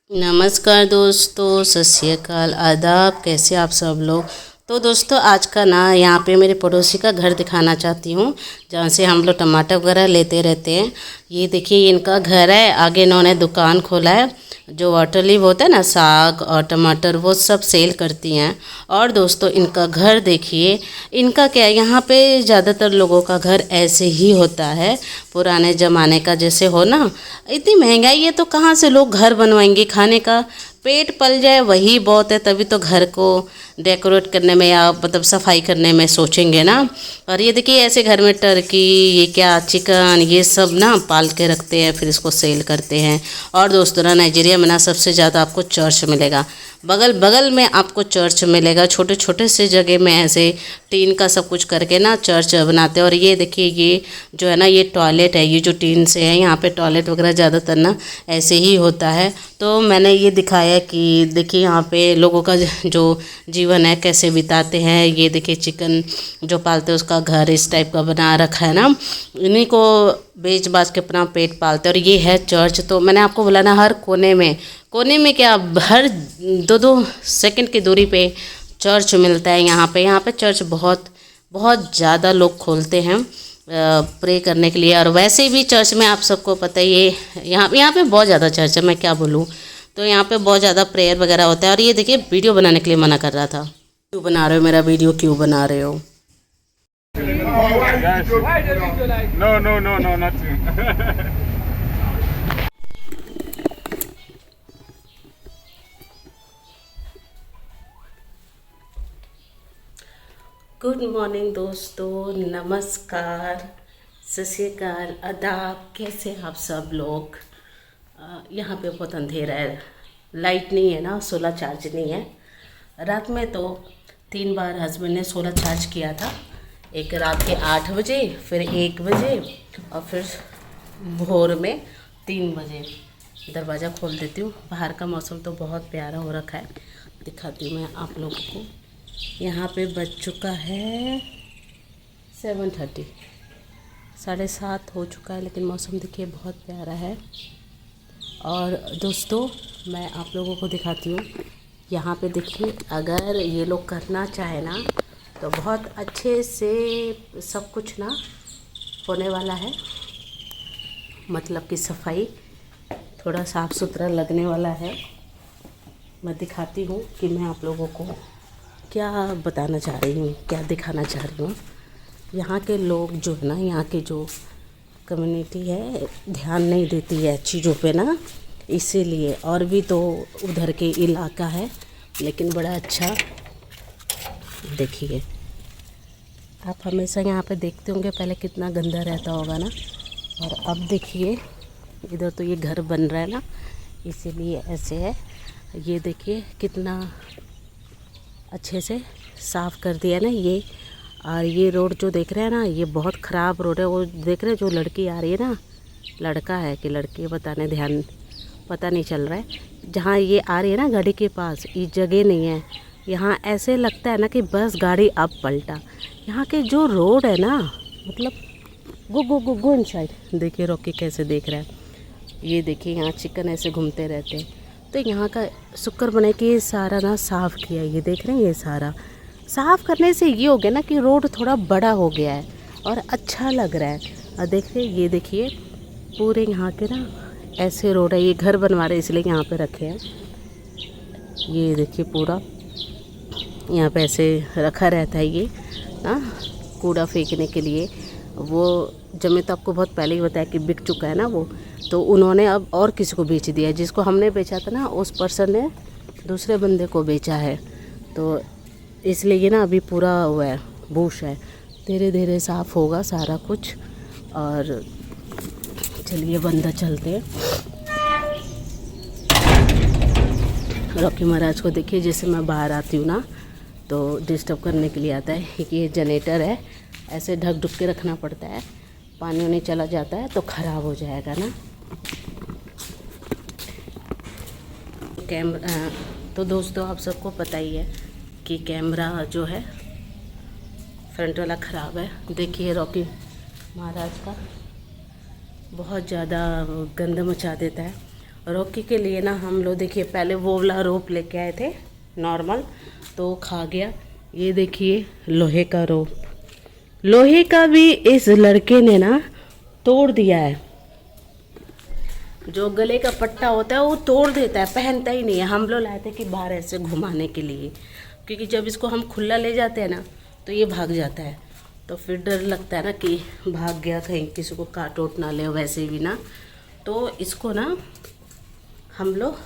नमस्कार दोस्तों, सत श्री अकाल, आदाब। कैसे आप सब लोग। तो दोस्तों आज का ना यहाँ पे मेरे पड़ोसी का घर दिखाना चाहती हूँ, जहाँ से हम लोग टमाटर वगैरह लेते रहते हैं। ये देखिए इनका घर है, आगे इन्होंने दुकान खोला है। जो वाटर लीफ होता है ना, साग और टमाटर वो सब सेल करती हैं। और दोस्तों इनका घर देखिए, इनका क्या है, यहाँ पे ज़्यादातर लोगों का घर ऐसे ही होता है, पुराने ज़माने का जैसे हो ना। इतनी महंगाई है तो कहाँ से लोग घर बनवाएंगे। खाने का पेट पल जाए वही बहुत है, तभी तो घर को डेकोरेट करने में या मतलब सफाई करने में सोचेंगे ना। और ये देखिए ऐसे घर में टर्की, ये क्या चिकन, ये सब ना पाल के रखते हैं, फिर इसको सेल करते हैं। और दोस्तों ना नाइजीरिया में ना सबसे ज़्यादा आपको चर्च मिलेगा, बगल बगल में आपको चर्च मिलेगा। छोटे छोटे से जगह में ऐसे टीन का सब कुछ करके ना चर्च बनाते हैं। और ये देखिए ये जो है ना, ये टॉयलेट है, ये जो टीन से है, यहाँ पे टॉयलेट वगैरह ज़्यादातर ना ऐसे ही होता है। तो मैंने ये दिखाया कि देखिए यहाँ पे लोगों का जो जीवन है कैसे बिताते हैं। ये देखिए चिकन जो पालते हैं उसका घर इस टाइप का बना रखा है ना, इन्हीं को बेच बाच के अपना पेट पालते हैं। और ये है चर्च। तो मैंने आपको बोला ना, हर कोने में क्या, हर 2-2 सेकंड की दूरी पे चर्च मिलता है। यहाँ पे चर्च बहुत बहुत ज़्यादा लोग खोलते हैं प्रे करने के लिए। और वैसे भी चर्च में आप सबको पता ही है, यहाँ पे बहुत ज़्यादा चर्च है, मैं क्या बोलूँ। तो यहाँ पे बहुत ज़्यादा प्रेयर वगैरह होता है। और ये देखिए वीडियो बनाने के लिए मना कर रहा था। क्यों बना रहे हो मेरा वीडियो, क्यों बना रहे हो। No, no, no, no, nothing. Good morning दोस्तों, नमस्कार, सत श्री अकाल, आदाब। कैसे आप सब लोग। यहाँ पे बहुत अंधेरा है, लाइट नहीं है ना, सोलर चार्ज नहीं है। रात में तो 3 बार हस्बैंड ने सोलर चार्ज किया था, एक रात के 8 बजे, फिर 1 बजे और फिर भोर में 3 बजे। दरवाज़ा खोल देती हूँ। बाहर का मौसम तो बहुत प्यारा हो रखा है, दिखाती हूँ मैं आप लोगों को। यहाँ पे बज चुका है 7:30, 7:30 हो चुका है, लेकिन मौसम देखिए बहुत प्यारा है। और दोस्तों मैं आप लोगों को दिखाती हूँ, यहाँ पे देखिए अगर ये लोग करना चाहे ना तो बहुत अच्छे से सब कुछ ना होने वाला है। मतलब कि सफाई थोड़ा साफ़ सुथरा लगने वाला है। मैं दिखाती हूँ कि मैं आप लोगों को क्या बताना चाह रही हूँ, क्या दिखाना चाह रही हूँ। यहाँ के लोग जो है ना, यहाँ की जो कम्युनिटी है ध्यान नहीं देती है चीज़ों पे ना, इसीलिए। और भी तो उधर के इलाका है, लेकिन बड़ा अच्छा। देखिए आप हमेशा यहाँ पे देखते होंगे पहले कितना गंदा रहता होगा ना, और अब देखिए इधर तो ये घर बन रहा है ना, इसीलिए ऐसे है। ये देखिए कितना अच्छे से साफ़ कर दिया ना ये। और ये रोड जो देख रहे हैं ना, ये बहुत ख़राब रोड है। वो देख रहे हैं जो लड़की आ रही है ना, लड़का है कि लड़की है बताने, ध्यान पता नहीं चल रहा है। जहाँ ये आ रही है ना गाड़ी के पास, ये जगह नहीं है। यहाँ ऐसे लगता है ना कि बस गाड़ी अब पलटा। यहाँ के जो रोड है ना, मतलब गो इनसाइड। देखिए रॉकी कैसे देख रहा है। ये देखिए यहाँ चिकन ऐसे घूमते रहते हैं। तो यहाँ का शुक्र बने कि ये सारा ना साफ़ किया। ये देख रहे हैं, ये सारा साफ़ करने से ये हो गया ना कि रोड थोड़ा बड़ा हो गया है और अच्छा लग रहा है। और देखिए ये देखिए पूरे यहाँ के ना ऐसे रोड है। ये घर बनवा रहे इसलिए यहाँ पे रखे हैं। ये देखिए पूरा यहाँ पे ऐसे रखा रहता है ये ना, कूड़ा फेंकने के लिए। वो जमीन तो आपको बहुत पहले ही बताया कि बिक चुका है ना वो, तो उन्होंने अब और किसी को बेच दिया। जिसको हमने बेचा था ना, उस पर्सन ने दूसरे बंदे को बेचा है। तो इसलिए ये ना अभी पूरा हुआ है, बूश है। धीरे धीरे साफ़ होगा सारा कुछ। और चलिए बंदा चलते हैं। रॉकी महाराज को देखिए, जैसे मैं बाहर आती हूँ ना तो डिस्टर्ब करने के लिए आता है। ये जनरेटर है, ऐसे ढक ढुक के रखना पड़ता है, पानी वानी चला जाता है तो ख़राब हो जाएगा ना। कैमरा तो दोस्तों आप सबको पता ही है कि कैमरा जो है फ्रंट वाला ख़राब है। देखिए रॉकी महाराज का बहुत ज़्यादा गंद मचा देता है। रॉकी के लिए ना हम लोग देखिए पहले वो वाला रोप लेके आए थे नॉर्मल, तो खा गया। ये देखिए लोहे का रोप, लोहे का भी इस लड़के ने ना तोड़ दिया है। जो गले का पट्टा होता है वो तोड़ देता है, पहनता ही नहीं है। हम लोग लाए थे कि बाहर ऐसे घुमाने के लिए, क्योंकि जब इसको हम खुला ले जाते हैं ना तो ये भाग जाता है, तो फिर डर लगता है ना कि भाग गया कहीं किसी को काट ओट ना ले, वैसे भी ना। तो इसको ना हम लोग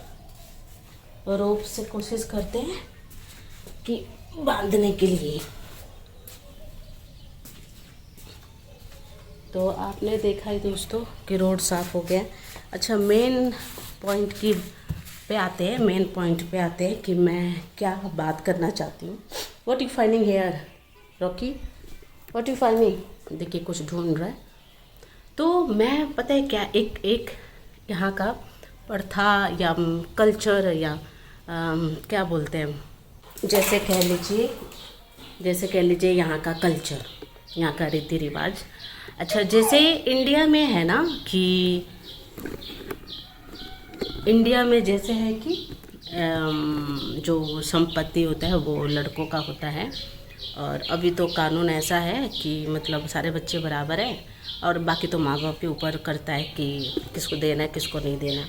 रोप से कोशिश करते हैं कि बांधने के लिए। तो आपने देखा ही दोस्तों कि रोड साफ़ हो गया। अच्छा, मेन पॉइंट पे आते हैं कि मैं क्या बात करना चाहती हूँ। What you finding here Rocky, what you finding? देखिए कुछ ढूंढ रहा है। तो मैं पता है क्या, एक यहाँ का प्रथा या कल्चर या क्या बोलते हैं, जैसे कह लीजिए यहाँ का कल्चर, यहाँ का रीति रिवाज। अच्छा, जैसे इंडिया में है ना कि इंडिया में जैसे है कि जो संपत्ति होता है वो लड़कों का होता है, और अभी तो कानून ऐसा है कि मतलब सारे बच्चे बराबर हैं, और बाकी तो माँ बाप के ऊपर करता है कि किसको देना है किसको नहीं देना।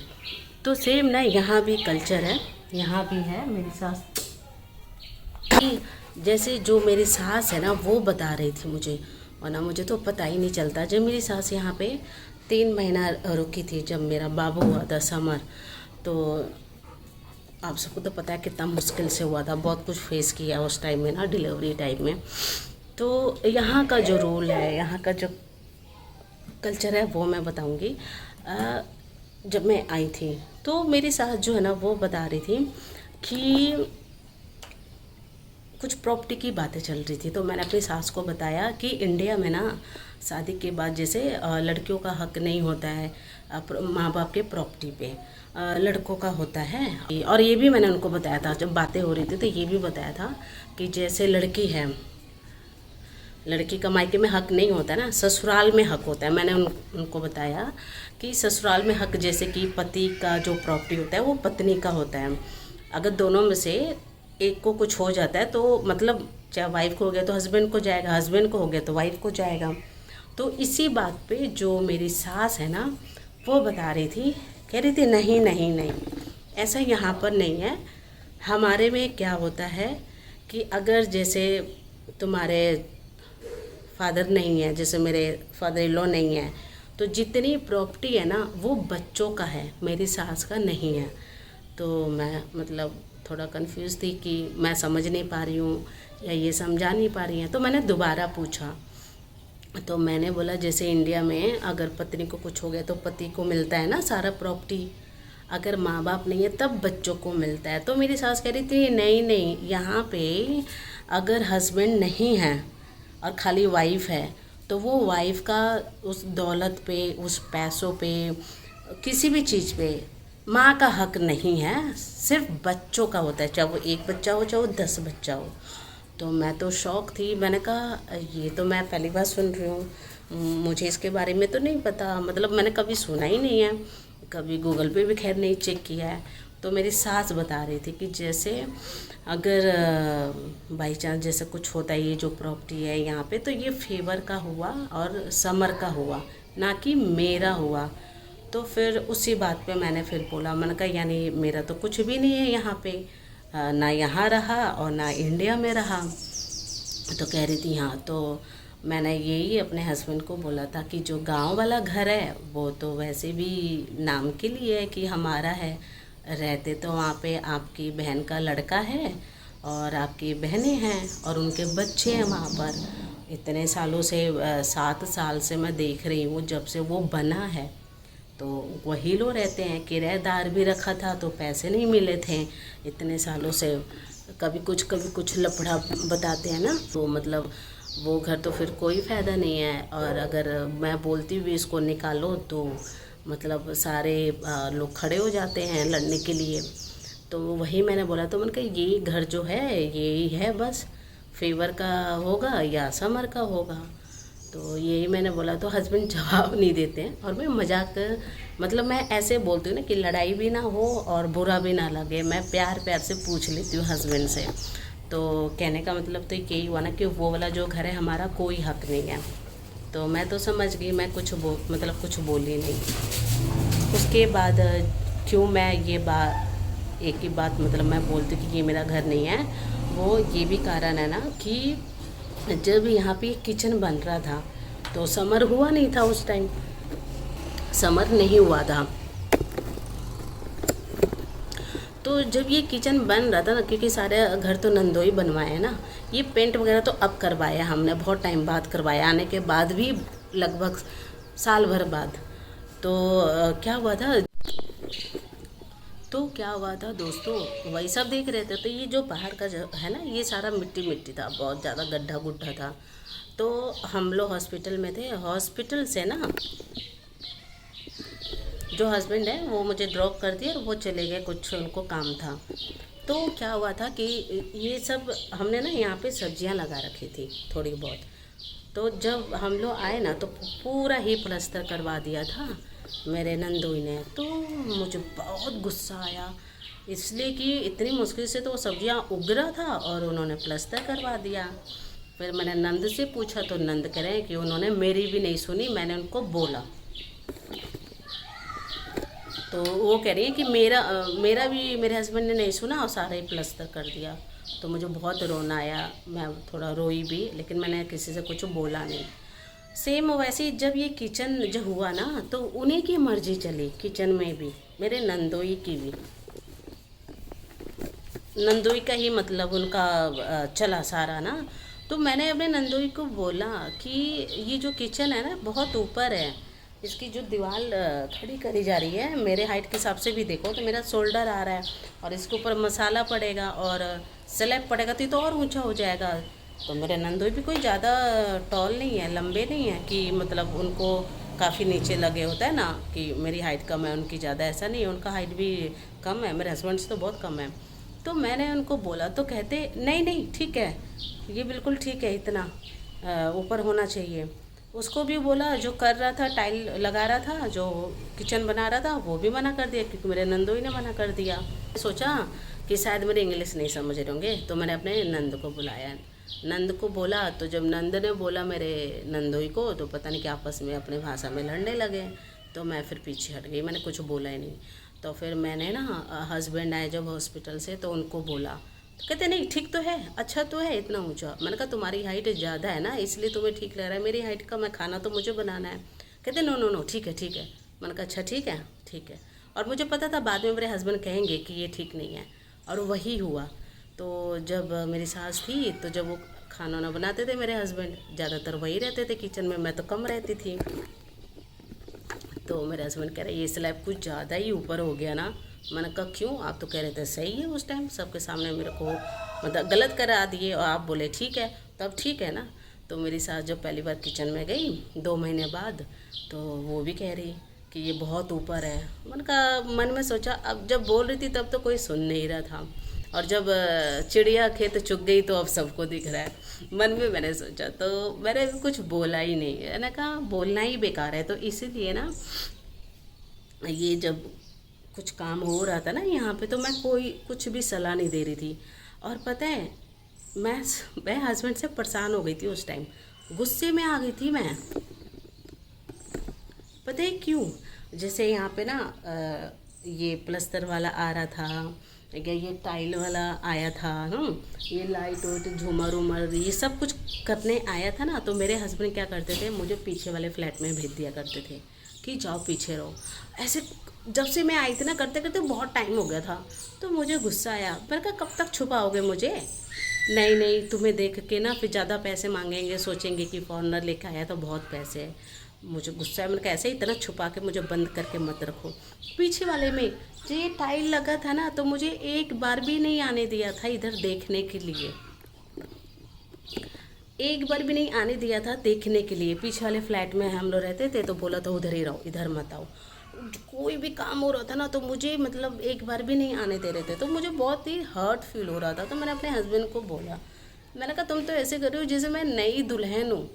तो सेम ना यहाँ भी कल्चर है, यहाँ भी है। मेरी सास कि जैसे जो मेरी सास है ना वो बता रही थी मुझे, और ना मुझे तो पता ही नहीं चलता। जब मेरी सास यहाँ पे 3 महीना रुकी थी, जब मेरा बाबू हुआ था समर, तो आप सबको तो पता है कितना मुश्किल से हुआ था, बहुत कुछ फेस किया उस टाइम में ना, डिलीवरी टाइम में। तो यहाँ का जो रूल है, यहाँ का जो कल्चर है वो मैं बताऊँगी। जब मैं आई थी तो मेरी सास जो है ना वो बता रही थी कि कुछ प्रॉपर्टी की बातें चल रही थी। तो मैंने अपनी सास को बताया कि इंडिया में ना शादी के बाद जैसे लड़कियों का हक नहीं होता है माँ बाप के प्रॉपर्टी पे, लड़कों का होता है। और ये भी मैंने उनको बताया था, जब बातें हो रही थी तो ये भी बताया था कि जैसे लड़की है, लड़की का मायके में हक नहीं होता ना, ससुराल में हक होता है। मैंने उनको बताया कि ससुराल में हक जैसे कि पति का जो प्रॉपर्टी होता है वो पत्नी का होता है। अगर दोनों में से एक को कुछ हो जाता है तो मतलब चाहे वाइफ को हो गया तो हस्बैंड को जाएगा, हस्बैंड को हो गया तो वाइफ को जाएगा। तो इसी बात पे जो मेरी सास है ना वो बता रही थी, कह रही थी नहीं नहीं नहीं, ऐसा यहाँ पर नहीं है। हमारे में क्या होता है कि अगर जैसे तुम्हारे फादर नहीं है, जैसे मेरे फादर इन लॉ नहीं है, तो जितनी प्रॉपर्टी है ना वो बच्चों का है, मेरी सास का नहीं है। तो मैं मतलब थोड़ा कंफ्यूज थी कि मैं समझ नहीं पा रही हूँ या ये समझा नहीं पा रही हैं। तो मैंने दोबारा पूछा, तो मैंने बोला जैसे इंडिया में अगर पत्नी को कुछ हो गया तो पति को मिलता है ना सारा प्रॉपर्टी, अगर माँ बाप नहीं है तब बच्चों को मिलता है। तो मेरी सास कह रही थी नहीं नहीं, यहाँ पे अगर हस्बैंड नहीं है और खाली वाइफ है तो वो वाइफ का उस दौलत पे, उस पैसों पे, किसी भी चीज़ पे माँ का हक नहीं है, सिर्फ बच्चों का होता है, चाहे वो 1 बच्चा हो चाहे वो 10 बच्चा हो। तो मैं तो शौक थी, मैंने कहा ये तो मैं पहली बार सुन रही हूँ, मुझे इसके बारे में तो नहीं पता, मतलब मैंने कभी सुना ही नहीं है, कभी गूगल पे भी खैर नहीं चेक किया है। तो मेरी सास बता रही थी कि जैसे अगर बाई चांस जैसे कुछ होता है, ये जो प्रॉपर्टी है यहाँ पे, तो ये फेवर का हुआ और समर का हुआ, ना कि मेरा हुआ। तो फिर उसी बात पे मैंने फिर बोला, मैंने कहा यानी मेरा तो कुछ भी नहीं है यहाँ पे, ना यहाँ रहा और ना इंडिया में रहा। तो कह रही थी हाँ, तो मैंने यही अपने हस्बैंड को बोला था कि जो गांव वाला घर है वो तो वैसे भी नाम के लिए है कि हमारा है, रहते तो वहाँ पे आपकी बहन का लड़का है और आपकी बहनें हैं और उनके बच्चे हैं वहाँ पर। इतने सालों से 7 साल से मैं देख रही हूँ जब से वो बना है, तो वही लोग रहते हैं। किराएदार भी रखा था तो पैसे नहीं मिले थे इतने सालों से, कभी कुछ लफड़ा बताते हैं ना, तो मतलब वो घर तो फिर कोई फ़ायदा नहीं है। और अगर मैं बोलती हुई इसको निकालो तो मतलब सारे लोग खड़े हो जाते हैं लड़ने के लिए। तो वही मैंने बोला, तो मैंने कहा यही घर जो है यही है, बस फेवर का होगा या समर का होगा। तो यही मैंने बोला, तो हस्बैंड जवाब नहीं देते हैं। और मैं मजाक, मतलब मैं ऐसे बोलती हूँ ना कि लड़ाई भी ना हो और बुरा भी ना लगे, मैं प्यार प्यार से पूछ लेती हूँ हस्बैंड से। तो कहने का मतलब तो यही हुआ ना कि वो वाला जो घर है हमारा कोई हक नहीं है। तो मैं तो समझ गई, मैं मतलब कुछ बोली नहीं। उसके बाद क्यों मैं ये बात, एक ही बात मतलब मैं बोलती कि ये मेरा घर नहीं है, वो ये भी कारण है ना कि जब यहाँ पे किचन बन रहा था तो समर हुआ नहीं था, उस टाइम समर नहीं हुआ था। तो जब ये किचन बन रहा था ना, क्योंकि सारे घर तो नंदोई बनवाए हैं ना, ये पेंट वगैरह तो अब करवाया हमने, बहुत टाइम बाद करवाया, आने के बाद भी लगभग साल भर बाद। तो क्या हुआ था दोस्तों, वही सब देख रहे थे। तो ये जो बाहर का जो है ना, ये सारा मिट्टी मिट्टी था, बहुत ज़्यादा गड्ढा गुड्ढा था। तो हम लोग हॉस्पिटल में थे, हॉस्पिटल से ना जो हस्बैंड है वो मुझे ड्रॉप कर दिया और वो चले गए, कुछ उनको काम था। तो क्या हुआ था कि ये सब हमने ना यहाँ पे सब्जियाँ लगा रखी थी थोड़ी बहुत। तो जब हम लोग आए ना तो पूरा ही प्लास्टर करवा दिया था मेरे नंदोई ने। तो मुझे बहुत गुस्सा आया, इसलिए कि इतनी मुश्किल से तो वो सब्जियाँ उग रहा था और उन्होंने प्लास्टर करवा दिया। फिर मैंने नंद से पूछा तो नंद कह रहे हैं कि उन्होंने मेरी भी नहीं सुनी, मैंने उनको बोला। तो वो कह रही है कि मेरा भी मेरे हस्बैंड ने नहीं सुना और सारा ही प्लास्टर कर दिया। तो मुझे बहुत रोना आया, मैं थोड़ा रोई भी, लेकिन मैंने किसी से कुछ बोला नहीं। सेम वैसे ही जब ये किचन जब हुआ ना तो उन्हीं की मर्जी चली किचन में भी, मेरे नंदोई की भी, नंदोई का ही मतलब उनका चला सारा ना। तो मैंने अपने नंदोई को बोला कि ये जो किचन है ना बहुत ऊपर है, इसकी जो दीवार खड़ी करी जा रही है, मेरे हाइट के हिसाब से भी देखो तो मेरा शोल्डर आ रहा है, और इसके ऊपर मसाला पड़ेगा और स्लैब पड़ेगा तो ये तो और ऊंचा हो जाएगा। तो मेरे नंदोई भी कोई ज़्यादा टॉल नहीं है, लंबे नहीं है कि मतलब उनको काफ़ी नीचे लगे, होता है ना कि मेरी हाइट कम है उनकी ज़्यादा, ऐसा नहीं है, उनका हाइट भी कम है, मेरे हस्बैंड से तो बहुत कम है। तो मैंने उनको बोला तो कहते नहीं नहीं ठीक है, ये बिल्कुल ठीक है, इतना ऊपर होना चाहिए। उसको भी बोला, जो कर रहा था टाइल लगा रहा था, जो किचन बना रहा था, वो भी मना कर दिया क्योंकि मेरे नंदोई ने मना कर दिया। सोचा कि शायद मेरे इंग्लिश नहीं समझ रहे होंगे, तो मैंने अपने नंद को बुलाया, नंद को बोला। तो जब नंद ने बोला मेरे नंदोई को, तो पता नहीं कि आपस में अपने भाषा में लड़ने लगे। तो मैं फिर पीछे हट गई, मैंने कुछ बोला ही नहीं। तो फिर मैंने ना हस्बैंड आए जब हॉस्पिटल से तो उनको बोला, तो कहते नहीं ठीक तो है, अच्छा तो है, इतना ऊंचा। मैंने कहा तुम्हारी हाइट ज़्यादा है ना इसलिए तुम्हें ठीक लग रहा है, मेरी हाइट का मैं खाना तो मुझे बनाना है। कहते नो नो नो ठीक है ठीक है। मैंने कहा अच्छा ठीक है ठीक है। और मुझे पता था बाद में मेरे हस्बैंड कहेंगे कि ये ठीक नहीं है, और वही हुआ। तो जब मेरी सास थी तो जब वो खाना वाना बनाते थे मेरे हस्बैंड, ज़्यादातर वही रहते थे किचन में, मैं तो कम रहती थी। तो मेरे हस्बैंड कह रहे ये स्लैब कुछ ज़्यादा ही ऊपर हो गया ना। मैंने कहा क्यों, आप तो कह रहे थे सही है, उस टाइम सबके सामने मेरे को मतलब गलत करा दिए और आप बोले ठीक है, तब ठीक है ना। तो मेरी सास जब पहली बार किचन में गई 2 महीने बाद, तो वो भी कह रही कि ये बहुत ऊपर है। मैंने कहा, मन में सोचा, अब जब बोल रही थी तब तो कोई सुन नहीं रहा था, और जब चिड़िया खेत चुग गई तो अब सबको दिख रहा है। मन में मैंने सोचा, तो मैंने कुछ बोला ही नहीं। मैंने कहा बोलना ही बेकार है। तो इसीलिए ना ये जब कुछ काम हो रहा था ना यहाँ पे, तो मैं कोई कुछ भी सलाह नहीं दे रही थी। और पता है मैं हस्बैंड से परेशान हो गई थी उस टाइम, गुस्से में आ गई थी मैं। पता है क्यों, जैसे यहाँ पे ना ये प्लस्तर वाला आ रहा था, ये टाइल वाला आया था, ये लाइट वाइट झूमर उमर ये सब कुछ करने आया था ना। तो मेरे हस्बैंड क्या करते थे, मुझे पीछे वाले फ्लैट में भेज दिया करते थे कि जाओ पीछे रहो। ऐसे जब से मैं आई थी ना करते करते बहुत टाइम हो गया था। तो मुझे गुस्सा आया, मैंने कहा कब तक छुपाओगे मुझे, नहीं नहीं तुम्हें देख के ना फिर ज़्यादा पैसे मांगेंगे, सोचेंगे कि फॉरनर लेकर आया तो बहुत पैसे है। मुझे गुस्सा है, मैंने कहा ऐसे इतना छुपा के मुझे बंद करके मत रखो। पीछे वाले में जो ये टाइल लगा था ना, तो मुझे एक बार भी नहीं आने दिया था इधर देखने के लिए, एक बार भी नहीं आने दिया था देखने के लिए। पीछे वाले फ्लैट में हम लोग रहते थे, तो बोला था उधर ही रहो, इधर मत आओ। कोई भी काम हो रहा था ना तो मुझे मतलब एक बार भी नहीं आने दे रहे थे। तो मुझे बहुत ही हर्ट फील हो रहा था। तो मैंने अपने हस्बैंड को बोला, मैंने कहा तुम तो ऐसे कर रहे हो जैसे मैं नई दुल्हन हूँ,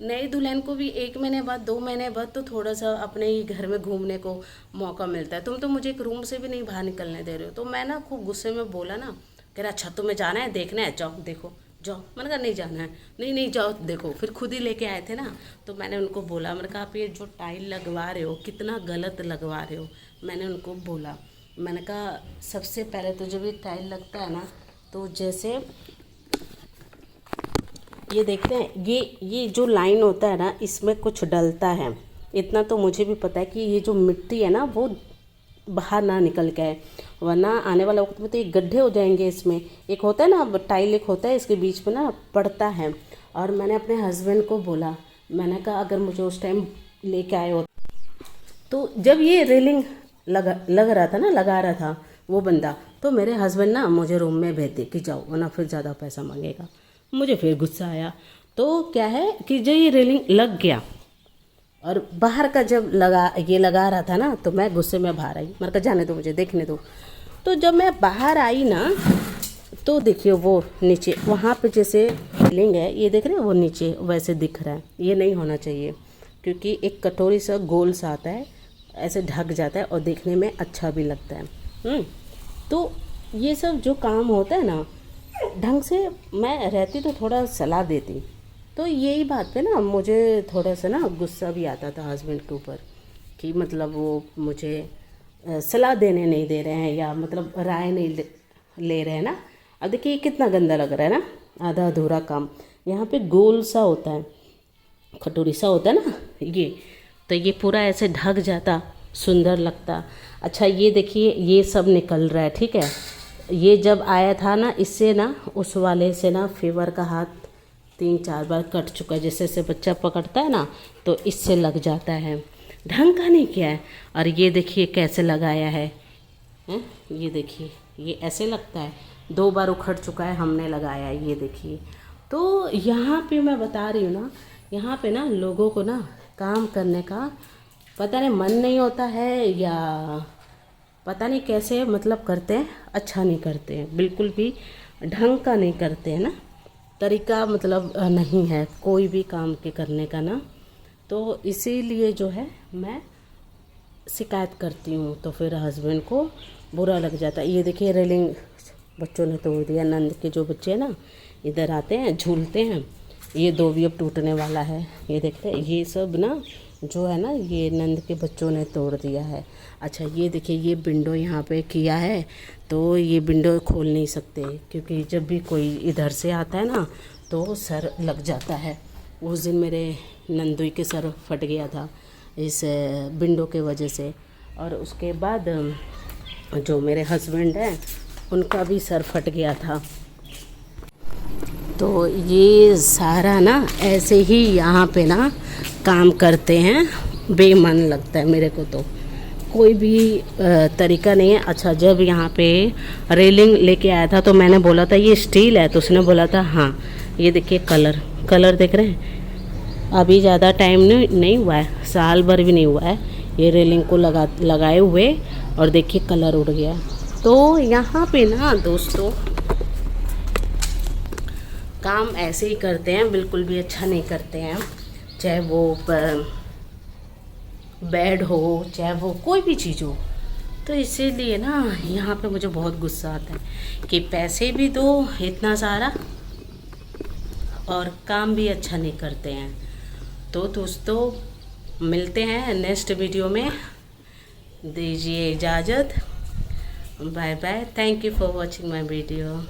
नई दुल्हन को भी 1 महीने बाद 2 महीने बाद तो थोड़ा सा अपने ही घर में घूमने को मौका मिलता है। तुम तो मुझे एक रूम से भी नहीं बाहर निकलने दे रहे हो। तो मैं ना खूब गुस्से में बोला ना, कह रहा अच्छा तुम्हें जाना है, देखना है, जाओ देखो जाओ। मैंने कहा नहीं जाना है, नहीं नहीं जाओ देखो। फिर खुद ही लेके आए थे ना, तो मैंने उनको बोला, मैंने कहा आप ये जो टाइल लगवा रहे हो कितना गलत लगवा रहे हो। मैंने उनको बोला, मैंने कहा सबसे पहले तो जब ये टाइल लगता है ना, तो जैसे ये देखते हैं, ये जो लाइन होता है ना, इसमें कुछ डलता है। इतना तो मुझे भी पता है कि ये जो मिट्टी है ना वो बाहर ना निकल के आए, वरना आने वाले वक्त में तो ये गड्ढे हो जाएंगे इसमें। एक होता है ना टाइल, एक होता है इसके बीच में ना पड़ता है। और मैंने अपने हस्बैंड को बोला, मैंने कहा अगर मुझे उस टाइम लेके आए हो, तो जब ये रेलिंग लग रहा था ना, लगा रहा था वो बंदा, तो मेरे हस्बैंड ना मुझे रूम में भेज दे कि जाओ, वरना फिर ज़्यादा पैसा मांगेगा। मुझे फिर गुस्सा आया। तो क्या है कि जो ये रेलिंग लग गया और बाहर का जब लगा रहा था ना, तो मैं गुस्से में बाहर आई। मैंने कहा जाने दो, मुझे देखने दो। तो जब मैं बाहर आई ना, तो देखिए वो नीचे वहाँ पे जैसे रेलिंग है, ये देख रहे हैं वो नीचे वैसे दिख रहा है। ये नहीं होना चाहिए, क्योंकि एक कटोरी सा गोल सा आता है, ऐसे ढक जाता है और देखने में अच्छा भी लगता है। तो ये सब जो काम होता है ना, ढंग से मैं रहती तो थोड़ा सलाह देती। तो यही बात पे ना मुझे थोड़ा सा ना गुस्सा भी आता था हस्बैंड के ऊपर, कि मतलब वो मुझे सलाह देने नहीं दे रहे हैं, या मतलब राय नहीं ले रहे हैं ना। अब देखिए कितना गंदा लग रहा है ना, आधा अधूरा काम। यहाँ पे गोल सा होता है, कटोरी सा होता है ना ये, तो ये पूरा ऐसे ढक जाता, सुंदर लगता। अच्छा ये देखिए ये सब निकल रहा है, ठीक है। ये जब आया था ना, इससे ना उस वाले से ना फीवर का हाथ 3-4 बार कट चुका है। जैसे जैसे बच्चा पकड़ता है ना, तो इससे लग जाता है। ढंग का नहीं किया है। और ये देखिए कैसे लगाया है, ये देखिए ये ऐसे लगता है। 2 बार उखड़ चुका है, हमने लगाया है, ये देखिए। तो यहाँ पे मैं बता रही हूँ ना, यहाँ पे ना लोगों को ना काम करने का पता नहीं मन नहीं होता है, या पता नहीं कैसे मतलब करते हैं, अच्छा नहीं करते हैं, बिल्कुल भी ढंग का नहीं करते हैं ना, तरीका मतलब नहीं है कोई भी काम के करने का ना। तो इसीलिए जो है मैं शिकायत करती हूँ, तो फिर हस्बैंड को बुरा लग जाता है। ये देखिए रेलिंग बच्चों ने तोड़ दिया। नंद के जो बच्चे ना इधर आते हैं, झूलते हैं, ये 2 भी अब टूटने वाला है। ये देखते हैं, ये सब ना जो है ना, ये नंद के बच्चों ने तोड़ दिया है। अच्छा ये देखिए ये विंडो यहाँ पे किया है, तो ये विंडो खोल नहीं सकते, क्योंकि जब भी कोई इधर से आता है ना, तो सर लग जाता है। उस दिन मेरे नंदुई के सर फट गया था इस विंडो के वजह से। और उसके बाद जो मेरे हस्बैंड हैं, उनका भी सर फट गया था। तो ये सारा ना ऐसे ही यहाँ पे ना काम करते हैं, बेमन लगता है मेरे को तो, कोई भी तरीका नहीं है। अच्छा जब यहाँ पे रेलिंग लेके आया था, तो मैंने बोला था ये स्टील है, तो उसने बोला था हाँ। ये देखिए कलर देख रहे हैं, अभी ज़्यादा टाइम नहीं हुआ है, साल भर भी नहीं हुआ है ये रेलिंग को लगाए हुए, और देखिए कलर उड़ गया। तो यहाँ पे ना दोस्तों काम ऐसे ही करते हैं, बिल्कुल भी अच्छा नहीं करते हैं। चाहे वो बेड हो, चाहे वो कोई भी चीज़ हो। तो इसीलिए ना यहाँ पे मुझे बहुत गुस्सा आता है कि पैसे भी दो इतना सारा और काम भी अच्छा नहीं करते हैं। तो दोस्तों मिलते हैं नेक्स्ट वीडियो में, दीजिए इजाज़त, bye bye. Thank you for watching my video.